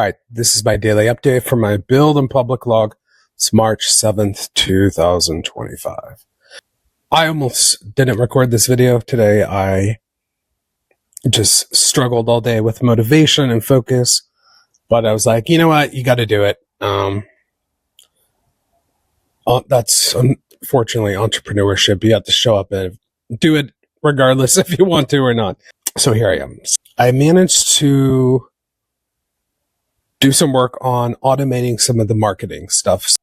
All right, this is my daily update for my build and public log. It's March 7th, 2025. I almost didn't record this video today. I just struggled all day with motivation and focus, but I was like, you know what? You got to do it. That's unfortunately entrepreneurship. You have to show up and do it regardless if you want to or not. So here I am. I managed to do some work on automating some of the marketing stuff.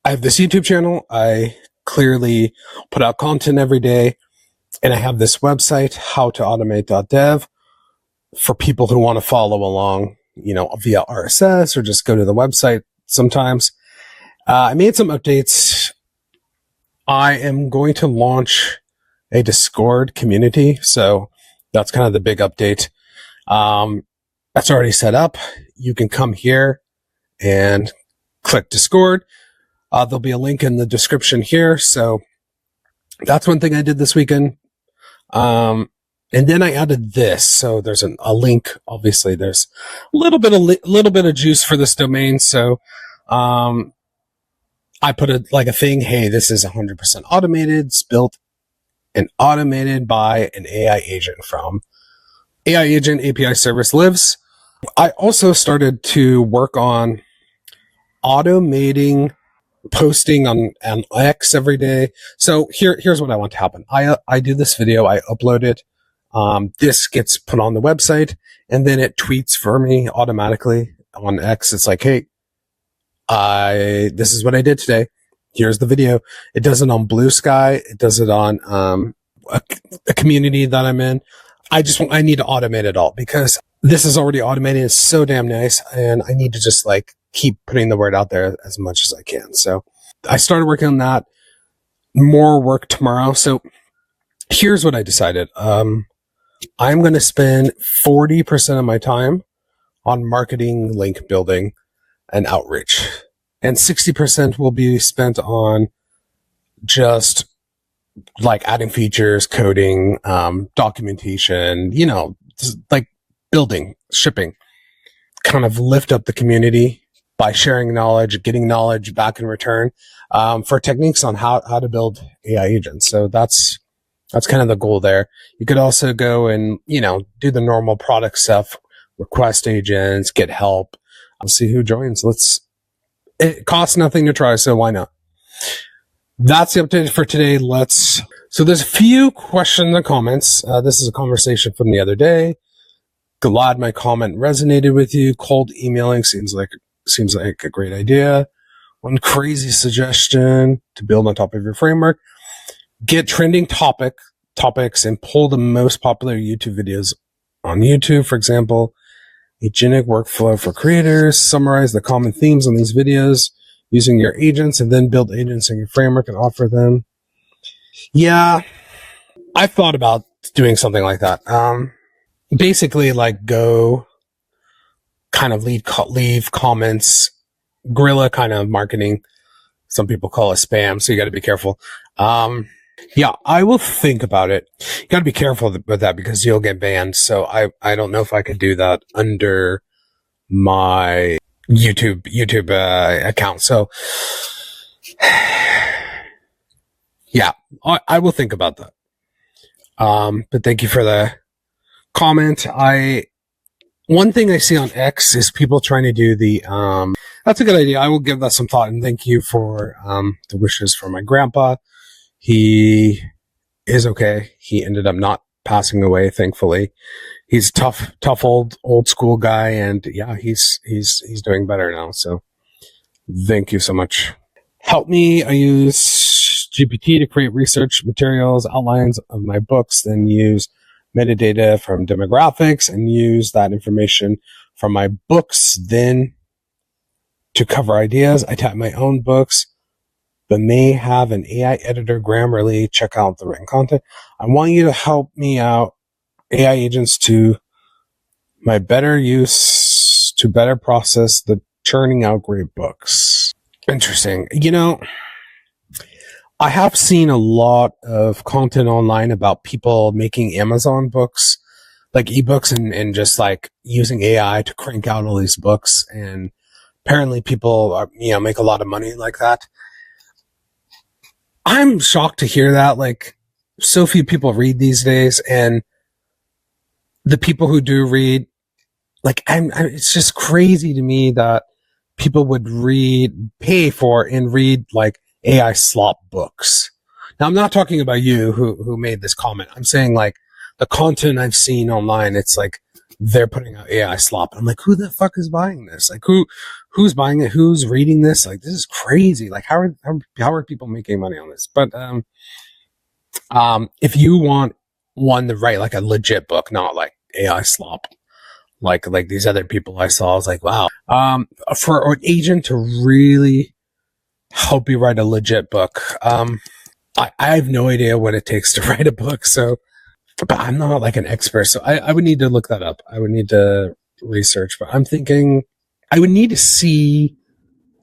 I have this YouTube channel. I clearly put out content every day, and I have this website, howtoautomate.dev, for people who want to follow along, via RSS or just go to the website sometimes. I made some updates. I am going to launch a Discord community, so that's kind of the big update. That's already set up. You can come here and click Discord. There'll be a link in the description here. So that's one thing I did this weekend. And then I added this. So there's a link. Obviously, there's a little bit of juice for this domain. So I put a thing. Hey, this is 100% automated. It's built and automated by an AI agent from AI Agent API Service Lives. I also started to work on automating posting on X every day. So here's what I want to happen. I do this video, I upload it. This gets put on the website, and then it tweets for me automatically on X. It's like, hey, this is what I did today. Here's the video. It does it on Blue Sky. It does it on a community that I'm in. I need to automate it all because this is already automated. It's so damn nice. And I need to just keep putting the word out there as much as I can. So I started working on that. More work tomorrow. So here's what I decided. I'm going to spend 40% of my time on marketing, link building, and outreach. And 60% will be spent on just adding features, coding, documentation, building, shipping, kind of lift up the community by sharing knowledge, getting knowledge back in return, for techniques on how to build AI agents. So that's kind of the goal there. You could also go and, do the normal product stuff, request agents, get help. I'll see who joins. It costs nothing to try, so why not? That's the update for today. So there's a few questions and comments. This is a conversation from the other day. Glad my comment resonated with you. Cold emailing seems like a great idea. One crazy suggestion to build on top of your framework. Get trending topics and pull the most popular YouTube videos on YouTube, for example. Agentic workflow for creators. Summarize the common themes on these videos using your agents, and then build agents in your framework and offer them. Yeah, I thought about doing something like that. Basically, go kind of leave comments, guerrilla kind of marketing. Some people call it spam, so you got to be careful. Yeah, I will think about it. You got to be careful with that because you'll get banned. So I don't know if I could do that under my YouTube account. So yeah, I will think about that. But thank you for the comment. One thing I see on X is people trying to do that's a good idea. I will give that some thought, and thank you for the wishes for my grandpa. He is okay. He ended up not passing away, thankfully. He's tough old school guy, and yeah, he's doing better now. So thank you so much. Help me. I use GPT to create research materials, outlines of my books, then use metadata from demographics and use that information from my books then to cover ideas. I type my own books, but may have an AI editor Grammarly check out the written content. I want you to help me out, AI agents, to my better use to better process the churning out great books. Interesting. I have seen a lot of content online about people making Amazon books like ebooks and just like using AI to crank out all these books. And apparently people are, make a lot of money like that. I'm shocked to hear that. Like, so few people read these days, and the people who do read, like, it's just crazy to me that people would pay for and read like AI slop books. Now, I'm not talking about you who made this comment. I'm saying like the content I've seen online, it's like they're putting out AI slop. I'm like, who the fuck is buying this? Like, who's buying it? Who's reading this? Like, this is crazy. Like, how are people making money on this? But if you want one to write like a legit book, not like AI slop, like these other people I saw, I was like, wow. For an agent to really help you write a legit book, I have no idea what it takes to write a book. So, but I'm not like an expert. So I would need to look that up. I would need to research, but I'm thinking I would need to see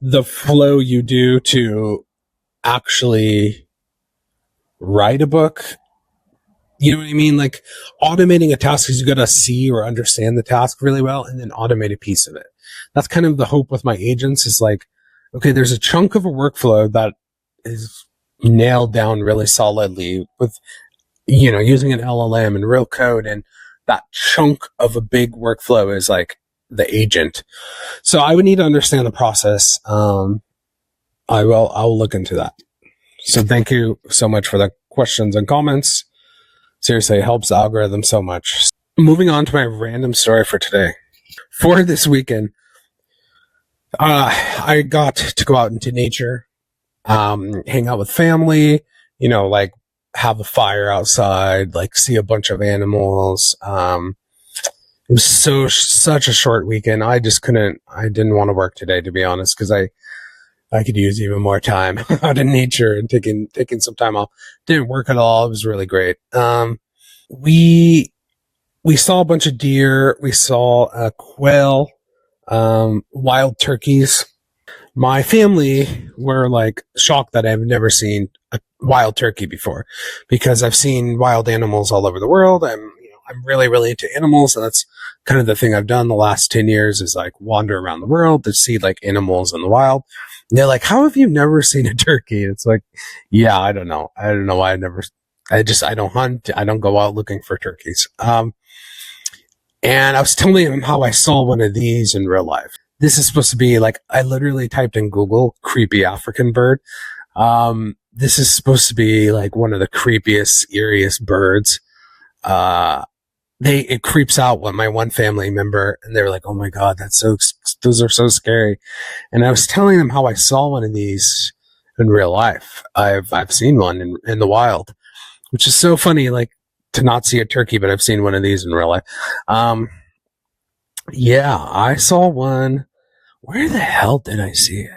the flow you do to actually write a book. You know what I mean? Like, automating a task is you got to see or understand the task really well and then automate a piece of it. That's kind of the hope with my agents, is like, okay, there's a chunk of a workflow that is nailed down really solidly with, using an LLM and real code. And that chunk of a big workflow is like the agent. So I would need to understand the process. I'll look into that. So thank you so much for the questions and comments. Seriously, it helps the algorithm so much. Moving on to my random story for today. For this weekend, I got to go out into nature, hang out with family, like have a fire outside, like see a bunch of animals. It was such a short weekend. I didn't want to work today, to be honest, because I could use even more time out in nature and taking some time off. Didn't work at all. It was really great. We saw a bunch of deer. We saw a quail, wild turkeys. My family were like shocked that I've never seen a wild turkey before, because I've seen wild animals all over the world. I'm really, really into animals, and that's kind of the thing I've done the last 10 years is like wander around the world to see like animals in the wild. And they're like, how have you never seen a turkey? It's like, yeah, I don't know why I don't hunt. I don't go out looking for turkeys. And I was telling him how I saw one of these in real life. This is supposed to be like, I literally typed in Google creepy African bird. This is supposed to be like one of the creepiest, eeriest birds. It creeps out with my one family member, and they were like, oh my God, those are so scary. And I was telling them how I saw one of these in real life. I've seen one in the wild, which is so funny, like to not see a turkey, but I've seen one of these in real life. Yeah, I saw one. Where the hell did I see it?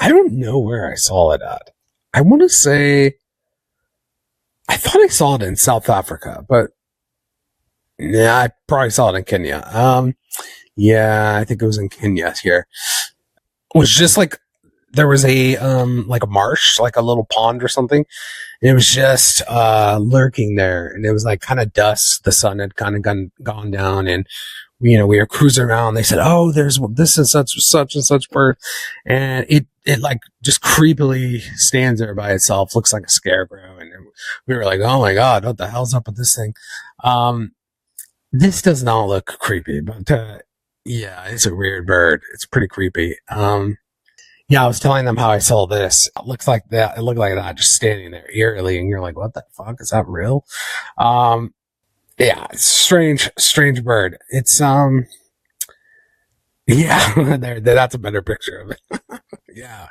I don't know where I saw it at. I want to say, I thought I saw it in South Africa, but yeah, I probably saw it in Kenya. Yeah, I think it was in Kenya here. It was just like, there was like a marsh, like a little pond or something. And it was just, lurking there. And it was like kind of dusk. The sun had kind of gone down, and we were cruising around. They said, oh, there's this and such and such bird. And it like just creepily stands there by itself, looks like a scarecrow. And we were like, oh my God, what the hell's up with this thing? This does not look creepy, but, yeah, it's a weird bird. It's pretty creepy. Yeah, I was telling them how I saw this. It looked like that, just standing there eerily. And you're like, what the fuck? Is that real? Yeah, it's strange bird. It's, yeah, that's a better picture of it. Yeah,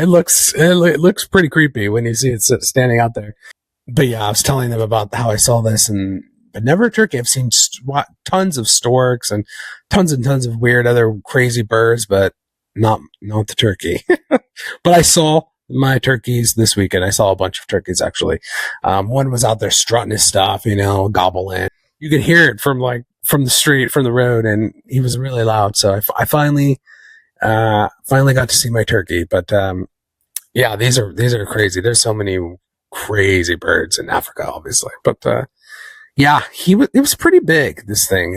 it looks pretty creepy when you see it standing out there. But yeah, I was telling them about how I saw this, but never a turkey. I've seen tons of storks and tons of weird other crazy birds, but not the turkey. But I saw my turkeys this weekend. I saw a bunch of turkeys, actually. One was out there strutting his stuff, gobbling. You could hear it from the street, from the road, and he was really loud. So I finally got to see my turkey. But yeah, these are crazy. There's so many crazy birds in Africa, obviously. But Yeah, it was pretty big, this thing.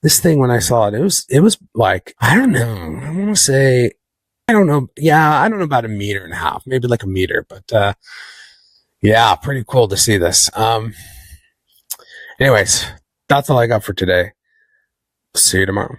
This thing, when I saw it, it was like, I don't know. I want to say, I don't know. Yeah, I don't know, about a meter and a half, maybe like a meter, but, yeah, pretty cool to see this. Anyways, that's all I got for today. See you tomorrow.